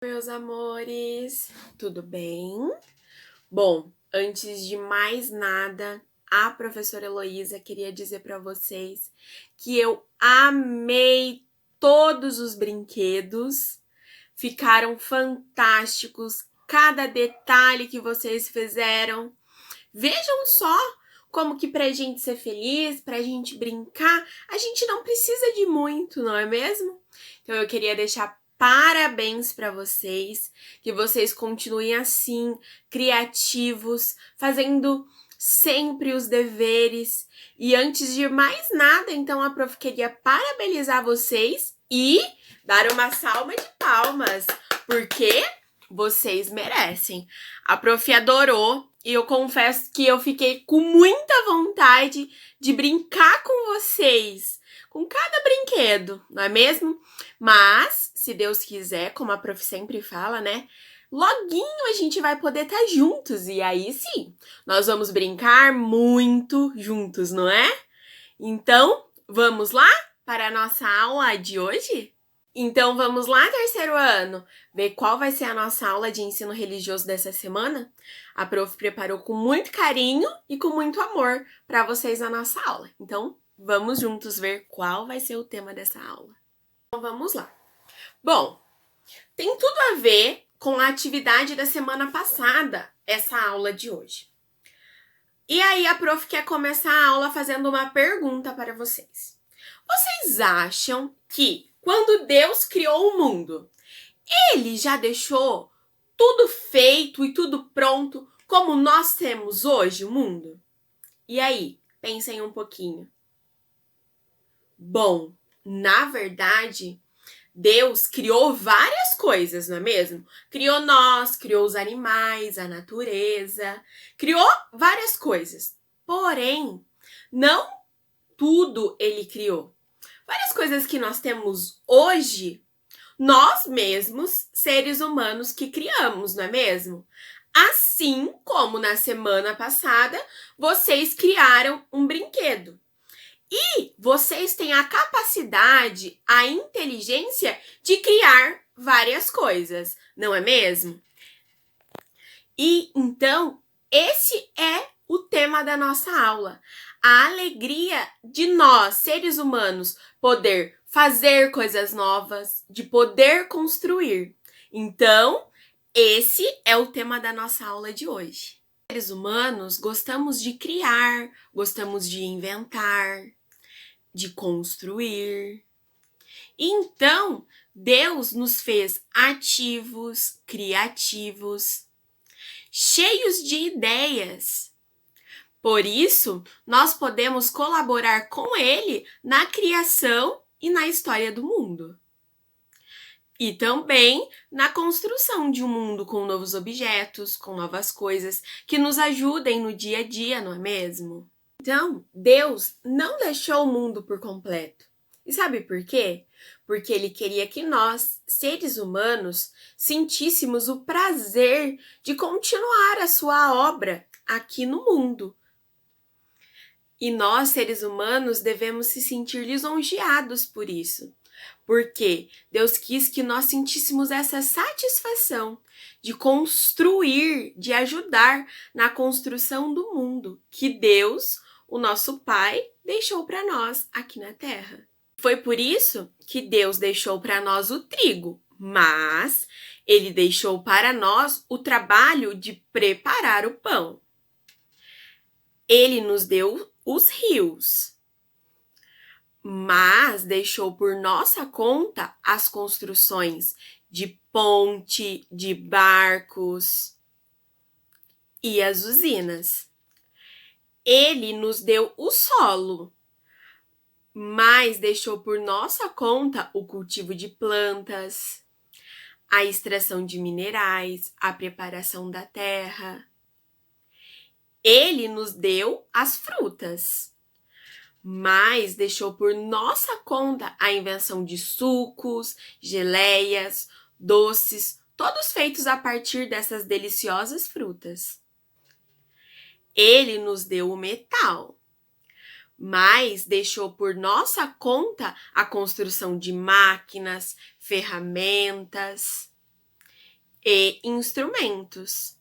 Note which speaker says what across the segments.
Speaker 1: Meus amores, tudo bem? Bom, antes de mais nada, a professora Heloísa queria dizer para vocês que eu amei todos os brinquedos, ficaram fantásticos, cada detalhe que vocês fizeram. Vejam só como que pra gente ser feliz, pra gente brincar, a gente não precisa de muito, não é mesmo? Então eu queria deixar parabéns para vocês, que vocês continuem assim, criativos, fazendo sempre os deveres. E antes de mais nada, então a prof queria parabenizar vocês e dar uma salva de palmas, porque vocês merecem. A prof adorou e eu confesso que eu fiquei com muita vontade de brincar com vocês, com cada brinquedo, não é mesmo? Mas, se Deus quiser, como a prof sempre fala, né? Loguinho a gente vai poder estar juntos e aí sim, nós vamos brincar muito juntos, não é? Então, vamos lá para a nossa aula de hoje? Então vamos lá, terceiro ano, ver qual vai ser a nossa aula de ensino religioso dessa semana? A prof preparou com muito carinho e com muito amor para vocês na nossa aula. Então vamos juntos ver qual vai ser o tema dessa aula. Então vamos lá. Bom, tem tudo a ver com a atividade da semana passada, essa aula de hoje. E aí a prof quer começar a aula fazendo uma pergunta para vocês. Vocês acham que quando Deus criou o mundo, ele já deixou tudo feito e tudo pronto como nós temos hoje o mundo? E aí, pensem um pouquinho. Bom, na verdade, Deus criou várias coisas, não é mesmo? Criou nós, criou os animais, a natureza, criou várias coisas. Porém, não tudo ele criou. Várias coisas que nós temos hoje, nós mesmos, seres humanos, que criamos, não é mesmo? Assim como na semana passada, vocês criaram um brinquedo. E vocês têm a capacidade, a inteligência de criar várias coisas, não é mesmo? E então, esse é o tema da nossa aula. A alegria de nós, seres humanos, poder fazer coisas novas, de poder construir. Então, esse é o tema da nossa aula de hoje. Seres humanos gostamos de criar, gostamos de inventar, de construir. Então, Deus nos fez ativos, criativos, cheios de ideias. Por isso, nós podemos colaborar com Ele na criação e na história do mundo. E também na construção de um mundo com novos objetos, com novas coisas que nos ajudem no dia a dia, não é mesmo? Então, Deus não deixou o mundo por completo. E sabe por quê? Porque Ele queria que nós, seres humanos, sentíssemos o prazer de continuar a sua obra aqui no mundo. E nós, seres humanos, devemos se sentir lisonjeados por isso. Porque Deus quis que nós sentíssemos essa satisfação de construir, de ajudar na construção do mundo que Deus, o nosso Pai, deixou para nós aqui na Terra. Foi por isso que Deus deixou para nós o trigo, mas Ele deixou para nós o trabalho de preparar o pão. Ele nos deu os rios, mas deixou por nossa conta as construções de ponte, de barcos e as usinas. Ele nos deu o solo, mas deixou por nossa conta o cultivo de plantas, a extração de minerais, a preparação da terra. Ele nos deu as frutas, mas deixou por nossa conta a invenção de sucos, geleias, doces, todos feitos a partir dessas deliciosas frutas. Ele nos deu o metal, mas deixou por nossa conta a construção de máquinas, ferramentas. e instrumentos.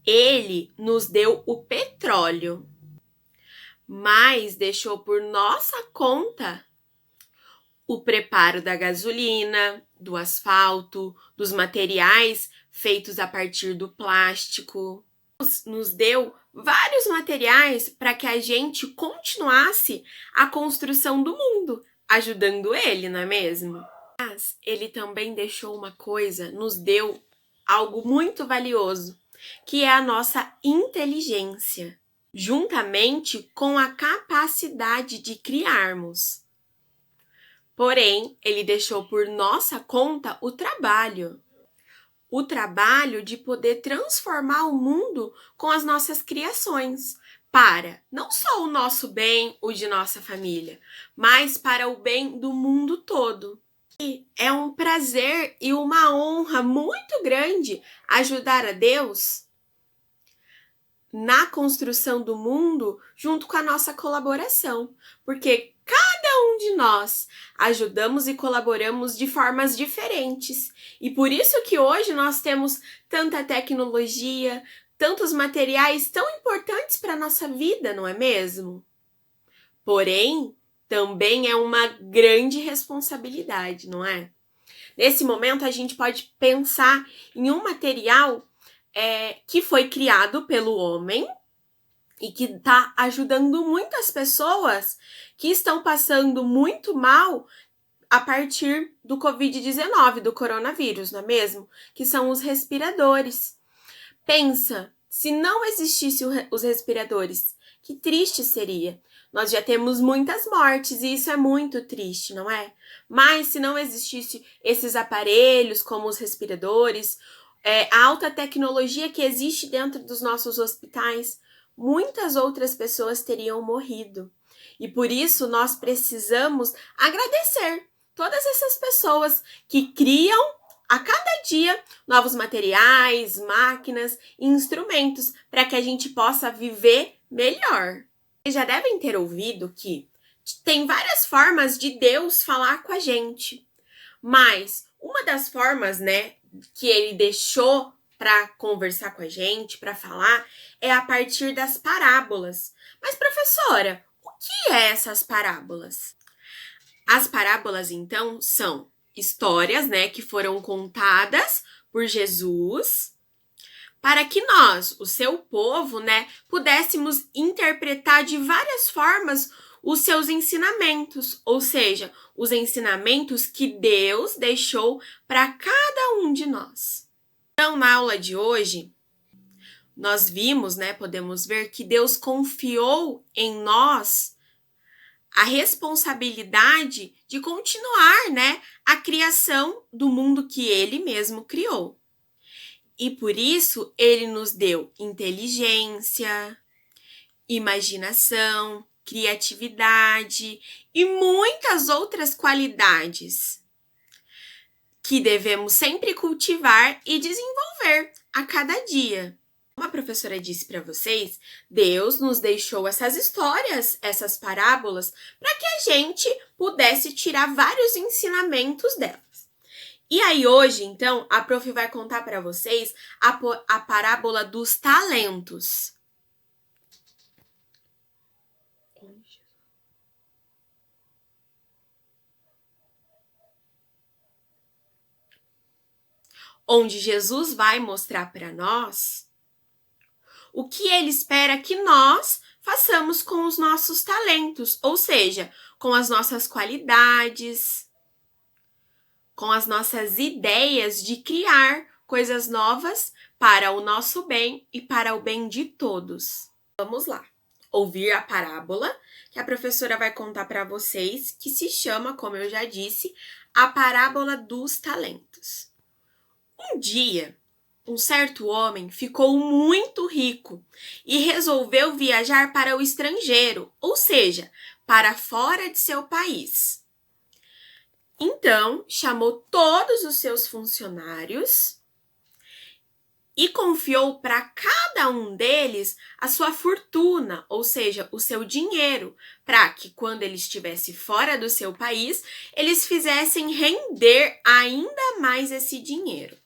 Speaker 1: Ele nos deu o petróleo, mas deixou por nossa conta o preparo da gasolina, do asfalto, dos materiais feitos a partir do plástico. Nos deu vários materiais para que a gente continuasse a construção do mundo, ajudando ele, não é mesmo? Mas ele também deixou uma coisa, nos deu algo muito valioso, que é a nossa inteligência, juntamente com a capacidade de criarmos. Porém, ele deixou por nossa conta o trabalho de poder transformar o mundo com as nossas criações, para não só o nosso bem, o de nossa família, mas para o bem do mundo todo. E é um prazer e uma honra muito grande ajudar a Deus na construção do mundo junto com a nossa colaboração, porque cada um de nós ajudamos e colaboramos de formas diferentes. E por isso que hoje nós temos tanta tecnologia, tantos materiais tão importantes para a nossa vida, não é mesmo? Porém, também é uma grande responsabilidade, não é? Nesse momento, a gente pode pensar em um material que foi criado pelo homem e que está ajudando muitas pessoas que estão passando muito mal a partir do Covid-19, do coronavírus, não é mesmo? Que são os respiradores. Pensa, se não existissem os respiradores, que triste seria. Nós já temos muitas mortes e isso é muito triste, não é? Mas se não existisse esses aparelhos como os respiradores, a alta tecnologia que existe dentro dos nossos hospitais, muitas outras pessoas teriam morrido. E por isso nós precisamos agradecer todas essas pessoas que criam a cada dia novos materiais, máquinas e instrumentos para que a gente possa viver melhor. Vocês já devem ter ouvido que tem várias formas de Deus falar com a gente, mas uma das formas, que ele deixou para conversar com a gente, para falar, é a partir das parábolas. Mas, professora, o que é essas parábolas? As parábolas, então, são histórias, que foram contadas por Jesus para que nós, o seu povo, pudéssemos interpretar de várias formas os seus ensinamentos, ou seja, os ensinamentos que Deus deixou para cada um de nós. Então, na aula de hoje, nós vimos, podemos ver que Deus confiou em nós a responsabilidade de continuar, a criação do mundo que Ele mesmo criou. E por isso, Ele nos deu inteligência, imaginação, criatividade e muitas outras qualidades que devemos sempre cultivar e desenvolver a cada dia. Como a professora disse para vocês, Deus nos deixou essas histórias, essas parábolas, para que a gente pudesse tirar vários ensinamentos delas. E aí hoje, então, a prof vai contar para vocês a parábola dos talentos. Onde Jesus vai mostrar para nós o que ele espera que nós façamos com os nossos talentos, ou seja, com as nossas qualidades, com as nossas ideias de criar coisas novas para o nosso bem e para o bem de todos. Vamos lá, ouvir a parábola que a professora vai contar para vocês, que se chama, como eu já disse, a parábola dos talentos. Um dia, um certo homem ficou muito rico e resolveu viajar para o estrangeiro, ou seja, para fora de seu país. Então, chamou todos os seus funcionários e confiou para cada um deles a sua fortuna, ou seja, o seu dinheiro, para que quando ele estivesse fora do seu país, eles fizessem render ainda mais esse dinheiro.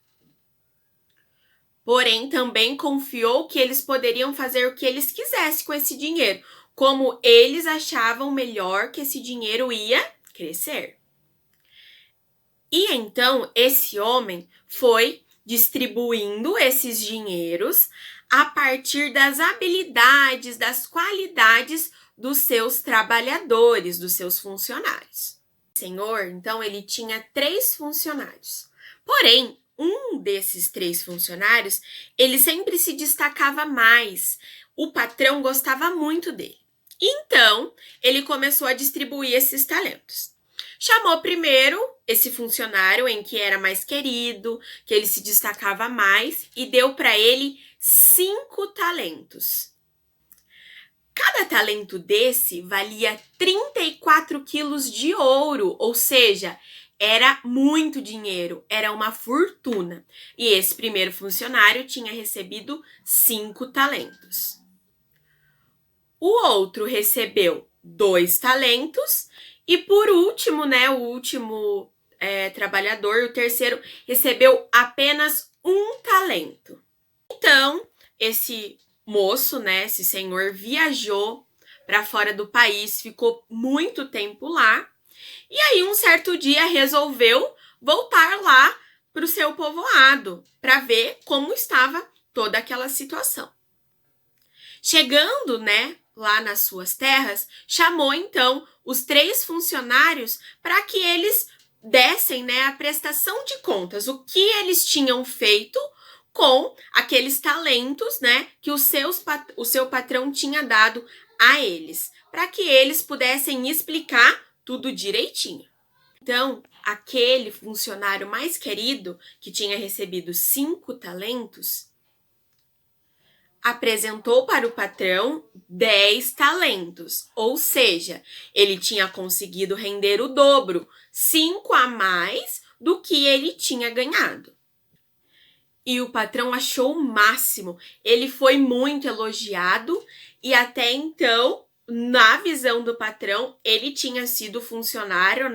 Speaker 1: Porém, também confiou que eles poderiam fazer o que eles quisessem com esse dinheiro, como eles achavam melhor que esse dinheiro ia crescer. E então, esse homem foi distribuindo esses dinheiros a partir das habilidades, das qualidades dos seus trabalhadores, dos seus funcionários. O senhor, então, ele tinha 3 funcionários. Porém, um desses 3 funcionários, ele sempre se destacava mais. O patrão gostava muito dele. Então, ele começou a distribuir esses talentos. Chamou primeiro esse funcionário em que era mais querido, que ele se destacava mais, e deu para ele 5 talentos. Cada talento desse valia 34 quilos de ouro, ou seja, era muito dinheiro, era uma fortuna. E esse primeiro funcionário tinha recebido 5 talentos. O outro recebeu 2 talentos e por último, o último trabalhador, o terceiro, recebeu apenas 1 talento. Então, esse moço, esse senhor, viajou para fora do país, ficou muito tempo lá, e aí um certo dia resolveu voltar lá para o seu povoado, para ver como estava toda aquela situação. Chegando, lá nas suas terras, chamou então os 3 funcionários para que eles dessem, a prestação de contas, o que eles tinham feito com aqueles talentos, que o seu patrão tinha dado a eles, para que eles pudessem explicar tudo direitinho. Então, aquele funcionário mais querido, que tinha recebido 5 talentos, apresentou para o patrão 10 talentos, ou seja, ele tinha conseguido render o dobro, 5 a mais do que ele tinha ganhado. E o patrão achou o máximo, ele foi muito elogiado e até então, na visão do patrão, ele tinha sido funcionário,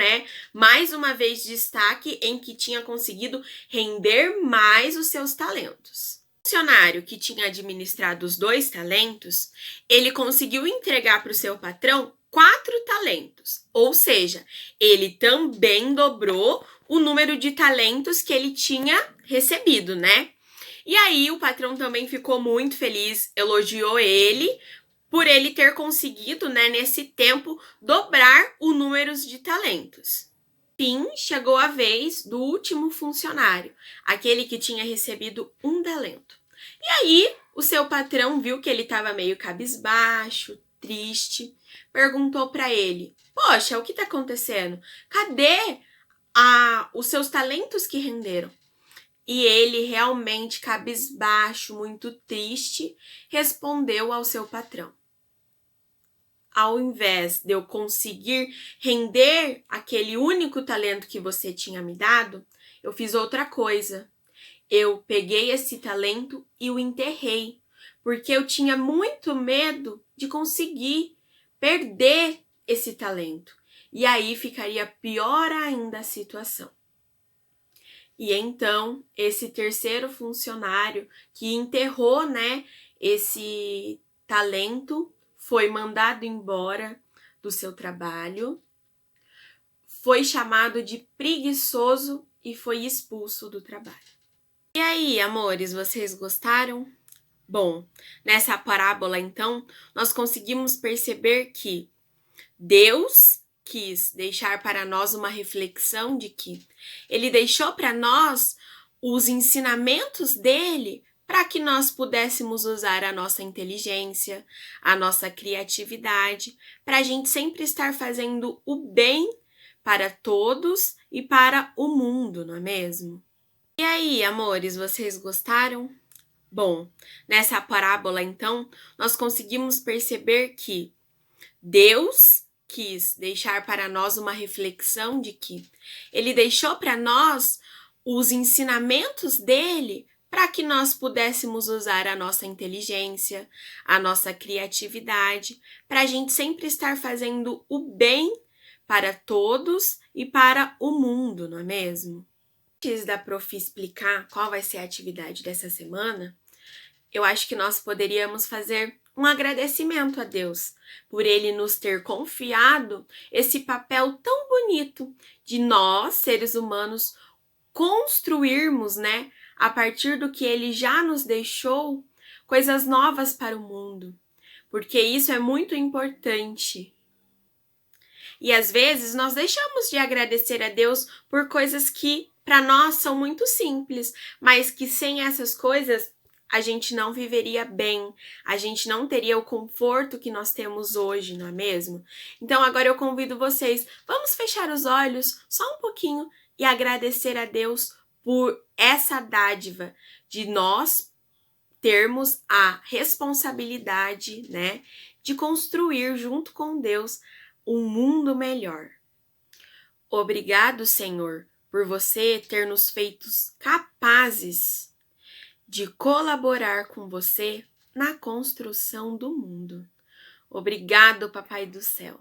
Speaker 1: mais uma vez destaque em que tinha conseguido render mais os seus talentos. O funcionário que tinha administrado os 2 talentos, ele conseguiu entregar para o seu patrão 4 talentos, ou seja, ele também dobrou o número de talentos que ele tinha recebido, E aí o patrão também ficou muito feliz, elogiou ele por ele ter conseguido, nesse tempo, dobrar o número de talentos. Fim, chegou a vez do último funcionário, aquele que tinha recebido 1 talento. E aí, o seu patrão viu que ele estava meio cabisbaixo, triste, perguntou para ele: "Poxa, o que está acontecendo? Cadê os seus talentos que renderam?" E ele, realmente cabisbaixo, muito triste, respondeu ao seu patrão: "Ao invés de eu conseguir render aquele único talento que você tinha me dado, eu fiz outra coisa. Eu peguei esse talento e o enterrei, porque eu tinha muito medo de conseguir perder esse talento. E aí ficaria pior ainda a situação." E então, esse terceiro funcionário que enterrou, esse talento, foi mandado embora do seu trabalho, foi chamado de preguiçoso e foi expulso do trabalho. E aí, amores, vocês gostaram? Bom, nessa parábola, então, nós conseguimos perceber que Deus quis deixar para nós uma reflexão de que ele deixou para nós os ensinamentos dele para que nós pudéssemos usar a nossa inteligência, a nossa criatividade, para a gente sempre estar fazendo o bem para todos e para o mundo, não é mesmo? E aí, amores, vocês gostaram? Bom, nessa parábola, então, nós conseguimos perceber que Deus quis deixar para nós uma reflexão de que ele deixou para nós os ensinamentos dele para que nós pudéssemos usar a nossa inteligência, a nossa criatividade, para a gente sempre estar fazendo o bem para todos e para o mundo, não é mesmo? Antes da prof explicar qual vai ser a atividade dessa semana, eu acho que nós poderíamos fazer um agradecimento a Deus por Ele nos ter confiado esse papel tão bonito de nós, seres humanos, construirmos, né, a partir do que Ele já nos deixou, coisas novas para o mundo, porque isso é muito importante. E às vezes nós deixamos de agradecer a Deus por coisas que para nós são muito simples, mas que sem essas coisas a gente não viveria bem, a gente não teria o conforto que nós temos hoje, não é mesmo? Então agora eu convido vocês, vamos fechar os olhos só um pouquinho e agradecer a Deus por essa dádiva de nós termos a responsabilidade, né, de construir junto com Deus um mundo melhor. Obrigado, Senhor, por você ter nos feitos capazes de colaborar com você na construção do mundo. Obrigado, Papai do Céu.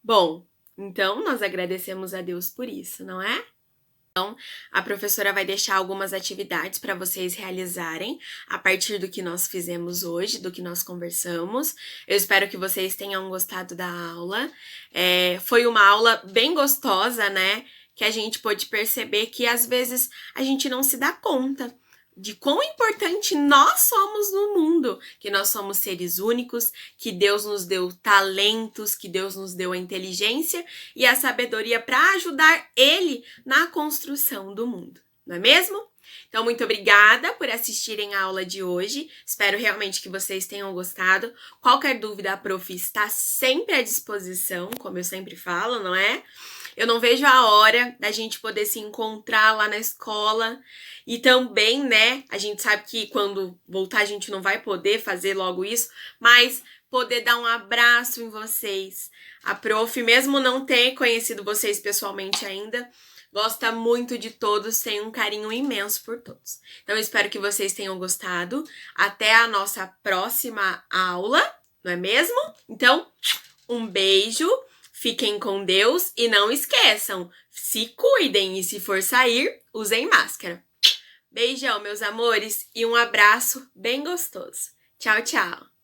Speaker 1: Bom, então nós agradecemos a Deus por isso, não é? Então, a professora vai deixar algumas atividades para vocês realizarem a partir do que nós fizemos hoje, do que nós conversamos. Eu espero que vocês tenham gostado da aula. Foi uma aula bem gostosa, né? Que a gente pôde perceber que às vezes a gente não se dá conta de quão importante nós somos no mundo, que nós somos seres únicos, que Deus nos deu talentos, que Deus nos deu a inteligência e a sabedoria para ajudar Ele na construção do mundo, não é mesmo? Então, muito obrigada por assistirem a aula de hoje. Espero realmente que vocês tenham gostado. Qualquer dúvida, a prof está sempre à disposição, como eu sempre falo, não é? Eu não vejo a hora da gente poder se encontrar lá na escola. E também, né, a gente sabe que quando voltar a gente não vai poder fazer logo isso, mas poder dar um abraço em vocês. A prof, mesmo não ter conhecido vocês pessoalmente ainda, gosta muito de todos, tem um carinho imenso por todos. Então, eu espero que vocês tenham gostado. Até a nossa próxima aula, não é mesmo? Então, um beijo, fiquem com Deus e não esqueçam, se cuidem e se for sair, usem máscara. Beijão, meus amores, e um abraço bem gostoso. Tchau, tchau!